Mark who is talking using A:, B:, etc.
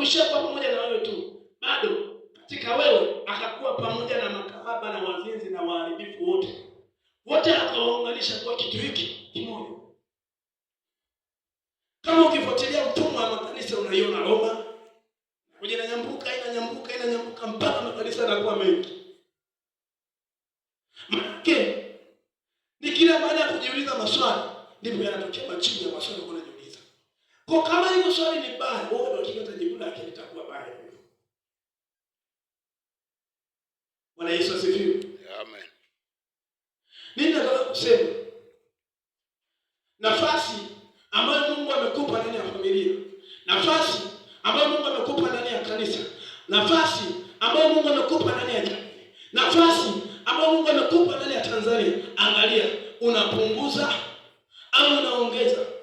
A: hakuishia kwa pamoja na wewe tu, bado katika wewe akakuwa pamoja na makahaba na wazinzi na waharibifu wote akawaunganisha kwa kitu hiki kimoja. Kama ukifuatilia utumwa wa makanisa unaiona Roma kuja inanyambuka mpaka makanisa yanakuwa mengi. Maana ni kila baada ya kujiuliza maswali ndipo yanatokea majibu ya maswali unayojiuliza. Kwa kama hilo swali ni baya, wewe ndio ukipata jibu lake litakuwa baya. Bwana Yesu asifiwe.
B: Amen.
A: Nini nataka kusema? Nafasi ambayo Mungu amekupa ndani ya familia, nafasi ambayo Mungu amekupa ndani ya kanisa, nafasi ambayo Mungu amekupa ndani ya jamii, nafasi ambayo Mungu amekupa ndani ya Tanzania, angalia unapunguza au unaongeza.